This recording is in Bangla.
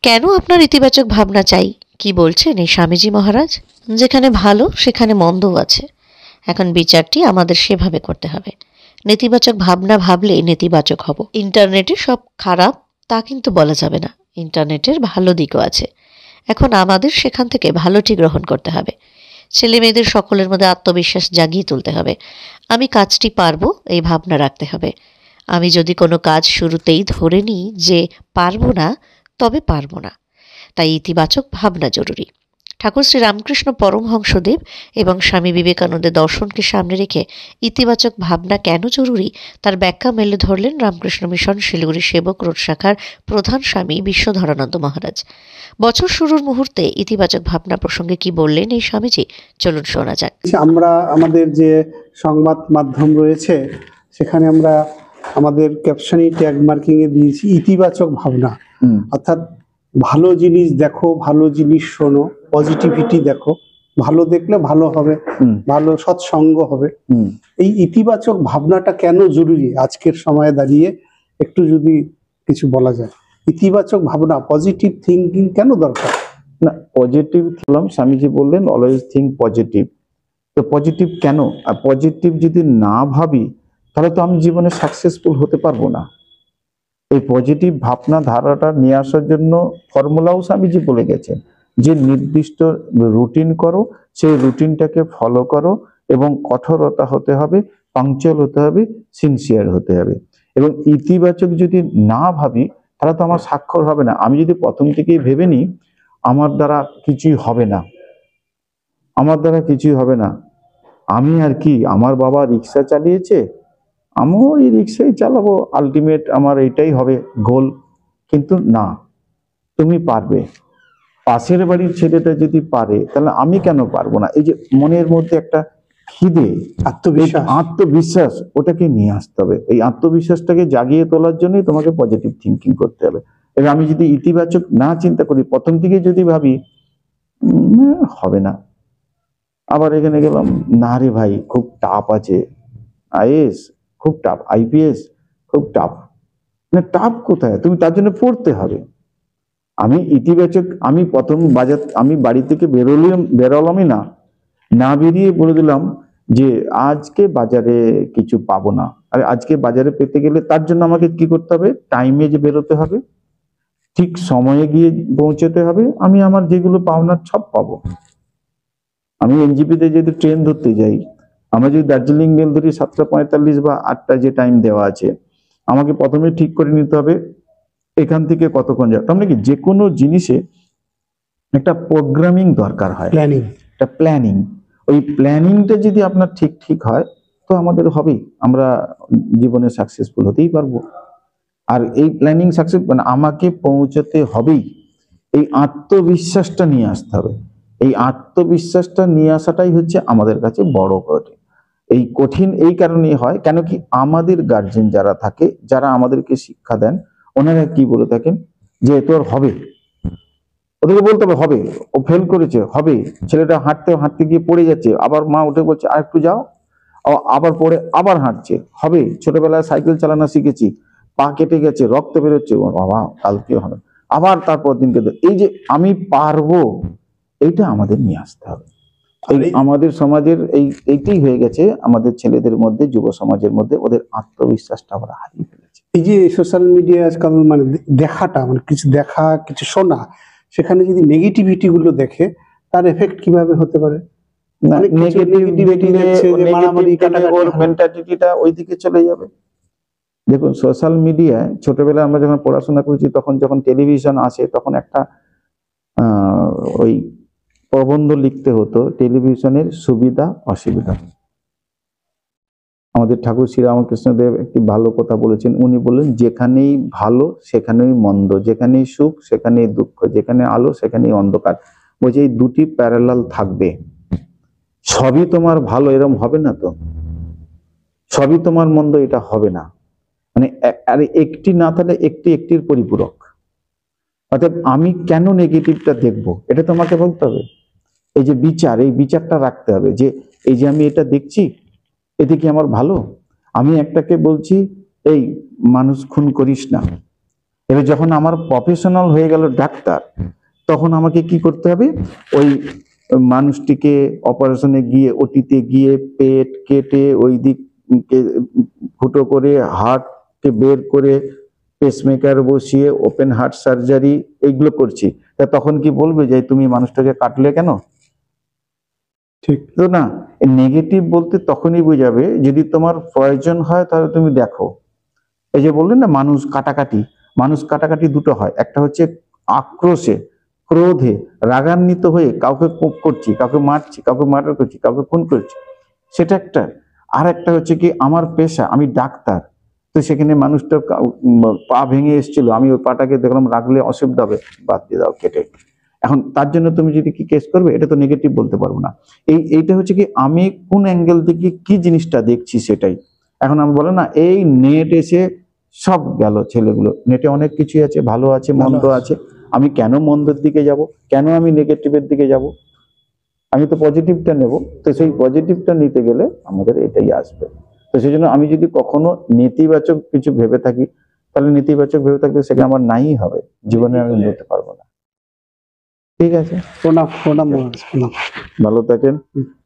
কেন আপনার ইতিবাচক ভাবনা চাই, কি বলছেন এই স্বামীজি মহারাজ? যেখানে ভালো সেখানে মন্দও আছে। এখন বিচারটি আমাদের সেভাবে করতে হবে। নেতিবাচক ভাবনা ভাবলেই নেতিবাচক হব। ইন্টারনেটে সব খারাপ তা কিন্তু বলা যাবে না, ইন্টারনেটের ভালো দিকও আছে। এখন আমাদের সেখান থেকে ভালোটি গ্রহণ করতে হবে। ছেলে মেয়েদের সকলের মধ্যে আত্মবিশ্বাস জাগিয়ে তুলতে হবে। আমি কাজটি পারবো এই ভাবনা রাখতে হবে। আমি যদি কোনো কাজ শুরুতেই ধরে নিই যে পারবো না, তবে পারবো না। তাই ইতিবাচক ভাবনা জরুরি। ঠাকুর শ্রী রামকৃষ্ণ পরমহংসদেব এবং স্বামী বিবেকানন্দের দর্শনকে সামনে রেখে ইতিবাচক ভাবনা কেন জরুরি তার ব্যাখ্যা মেলে ধরলেন রামকৃষ্ণ মিশন শিলিগুড়ি সেবক রোড শাখার প্রধান স্বামী বিশ্বধরানন্দ মহারাজ। বছর শুরুর মুহূর্তে ইতিবাচক ভাবনা প্রসঙ্গে কি বললেন এই স্বামীজি, চলুন শোনা যাক। আমরা আমাদের যে সংবাদ মাধ্যম রয়েছে সেখানে আমরা আমাদের ক্যাপশনে ট্যাগ মার্কিং এ দিয়েছি ইতিবাচক ভাবনা, অর্থাৎ ভালো জিনিস দেখো, ভালো জিনিস শোনো, পজিটিভিটি দেখো, ভালো দেখলে ভালো হবে, ভালো সৎসঙ্গ হবে। এই ইতিবাচক ভাবনাটা কেন জরুরি আজকের সময়ে দাঁড়িয়ে একটু যদি কিছু বলা যায়। ইতিবাচক ভাবনা, পজিটিভ থিঙ্কিং কেন দরকার? না, পজিটিভ ছিলাম, স্বামীজি বললেন অলওয়েজ থিঙ্ক পজিটিভ। তো পজিটিভ কেন? আর পজিটিভ যদি না ভাবি তাহলে তো আমি জীবনে সাকসেসফুল হতে পারবো না। এই পজিটিভ ভাবনা ধারাটা নিয়ে আসার জন্য ফর্মুলাও স্বামীজি বলে গেছেন যে নির্দিষ্ট রুটিন করো, সেই রুটিনটাকে ফলো করো এবং কঠোরতা হতে হবে, পাংচুয়াল হতে হবে, সিনসিয়ার হতে হবে। এবং ইতিবাচক যদি না ভাবি তাহলে তো আমার স্বাক্ষর হবে না। আমি যদি প্রথম থেকেই ভেবে নিই আমার দ্বারা কিছুই হবে না, আমার দ্বারা কিছুই হবে না, আমি আর কি, আমার বাবা রিক্সা চালিয়েছে, আমিও এই রিক্সাই চালাবো, আলটিমেট আমার এইটাই হবে গোল। কিন্তু না, তুমি পারবে। পাশের বাড়ির ছেলেটা যদি পারে তাহলে আমি কেন পারবো না? এই যে মনের মধ্যে একটা খিদে, আত্মবিশ্বাস, ওটাকে নিয়ে আসতে হবে। এই আত্মবিশ্বাসটাকে জাগিয়ে তোলার জন্যই তোমাকে পজিটিভ থিঙ্কিং করতে হবে। এবার আমি যদি ইতিবাচক না চিন্তা করি, প্রথম দিকে যদি ভাবি হবে না, আবার এখানে গেলাম, না রে ভাই খুব টাফ আছে, আইএস খুব টাফ, আইপিএস খুব টাফ। না, টাফ কোথায়? তুমি তার জন্য পড়তে হবে। আমি ইতিবাচক, আমি প্রথম আমি বাড়ি থেকে বেরোলামই না, না বেরিয়ে বলে দিলাম যে আজকে বাজারে কিছু পাবো না। আর আজকে বাজারে পেতে গেলে তার জন্য আমাকে কি করতে হবে? টাইমে যে বেরোতে হবে, ঠিক সময়ে গিয়ে পৌঁছতে হবে, আমি আমার যেগুলো পাওনার সব পাবো। আমি এনজিপিতে যদি ট্রেন ধরতে যাই, আমরা যদি দার্জিলিং মেল ধরি 7:45 বা 8টা যে টাইম দেওয়া আছে, আমাকে প্রথমে ঠিক করে নিতে হবে এখান থেকে কতক্ষণ যাবে। তার মানে কি যে কোনো জিনিসে একটা প্রোগ্রামিং দরকার হয়, একটা প্ল্যানিং। ওই প্ল্যানিংটা যদি আপনার ঠিক হয় তো আমাদের হবেই, আমরা জীবনে সাকসেসফুল হতেই পারবো। আর এই প্ল্যানিং সাকসেস মানে আমাকে পৌঁছতে হবেই, এই আত্মবিশ্বাসটা নিয়ে আসতে হবে। এই আত্মবিশ্বাসটা নিয়ে আসাটাই হচ্ছে আমাদের কাছে বড় কঠিন। এই কঠিন এই কারণেই হয়, কেন কি আমাদের গার্জেন যারা থাকে, যারা আমাদেরকে শিক্ষা দেন, ওনারা কি বলে থাকেন যে তোর হবে, ওদেরকে বলতে হবে হবে, ও ফেল করেছে হবে, ছেলেটা হাঁটতে গিয়ে পড়ে যাচ্ছে, আবার মা উঠে বলছে আর একটু যাও, আবার পড়ে আবার হাঁটছে, হবে। ছোটবেলায় সাইকেল চালানো শিখেছি, পা কেটে গেছে, রক্ত বেরোচ্ছে, বাবা কালকে হবে, আবার তারপর দিনকে। এই যে আমি পারবো, এইটা আমাদের নিয়ে আসতে হবে। আমাদের সমাজের এইটাই হয়ে গেছে আমাদের ছেলেদের মধ্যে, যুব সমাজের মধ্যে, ওদের আত্মবিশ্বাসটা আমরা হারিয়ে ফেলেছি। এই যে সোশ্যাল মিডিয়া আজকাল মানে দেখাটা, মানে কিছু দেখা, কিছু শোনা, সেখানে যদি নেগেটিভিটি গুলো দেখে তার এফেক্ট কিভাবে হতে পারে? মেন্টালিটিটা ওইদিকে চলে যাবে। দেখুন, সোশ্যাল মিডিয়ায় ছোটবেলায় আমরা যখন পড়াশোনা করেছি, তখন যখন টেলিভিশন আসে, তখন একটা ওই প্রবন্ধ লিখতে হতো টেলিভিশনের সুবিধা অসুবিধা। আমাদের ঠাকুর শ্রীরামকৃষ্ণদেব একটি ভালো কথা বলেছেন। উনি বললেন যেখানেই ভালো সেখানেই মন্দ, যেখানেই সুখ সেখানেই দুঃখ, যেখানে আলো সেখানেই অন্ধকার। বলছে এই দুটি প্যারালাল থাকবে, সবই তোমার ভালো এরম হবে না, তো সবই তোমার মন্দ এটা হবে না। মানে আরে একটি না থাকলে একটির পরিপূরক। অর্থাৎ আমি কেন নেগেটিভটা দেখবো এটা তোমাকে বলতে হবে। এই যে বিচার, এই বিচারটা রাখতে হবে যে এই যে আমি এটা দেখছি, এতে কি আমার ভালো? আমি একটাকে বলছি এই মানুষ খুন করিস না, এবার যখন আমার প্রফেশনাল হয়ে গেল ডাক্তার, তখন আমাকে কি করতে হবে? ওই মানুষটিকে অপারেশনে গিয়ে, ওটিতে গিয়ে পেট কেটে ওই দিককে ফুটো করে হার্টকে বের করে পেসমেকার বসিয়ে ওপেন হার্ট সার্জারি এইগুলো করছি। তা তখন কি বলবে যে তুমি মানুষটাকে কাটলে কেন? ঠিক তো না, নেগেটিভ বলতে তখনই বোঝাবে যদি তোমার প্রয়োজন হয় তাহলে তুমি দেখো। এই যে বললেন না মানুষ কাটাকাটি, মানুষ কাটাকাটি দুটো হয়, একটা হচ্ছে আক্রোশে, ক্রোধে, রাগান্বিত হয়ে কাউকে করছি, কাউকে মারছি, কাউকে মার্ডার করছি, কাউকে খুন করছি, সেটা একটা। আর একটা হচ্ছে কি আমার পেশা, আমি ডাক্তার, তো সেখানে মানুষটা পা ভেঙে এসেছিল, আমি ওই পাটাকে দেখলাম রাখলে অসুবিধা হবে, বাদ দিয়ে দাও কেটে। এখন তার জন্য তুমি যদি কি কেস করবে, এটা তো নেগেটিভ বলতে পারবো না। এইটা হচ্ছে কি আমি কোন অ্যাঙ্গেল থেকে কি জিনিসটা দেখছি সেটাই। এখন আমি বলে না এই নেট এসে সব গেল, ছেলেগুলো নেটে অনেক কিছুই আছে, ভালো আছে মন্দ আছে, আমি কেন মন্দের দিকে যাব? কেন আমি নেগেটিভের দিকে যাব? আমি তো পজিটিভটা নেব। তো সেই পজিটিভটা নিতে গেলে আমাদের এটাই আসবে। তো সেই জন্য আমি যদি কখনো নেতিবাচক কিছু ভেবে থাকি, তাহলে নেতিবাচক ভেবে থাকলে সেটা আমার নাই হবে, জীবনে আমি নিতে পারবো না। ঠিক আছে, প্রণাম প্রণাম মহারাজ, প্রণাম। ভালো থাকেন।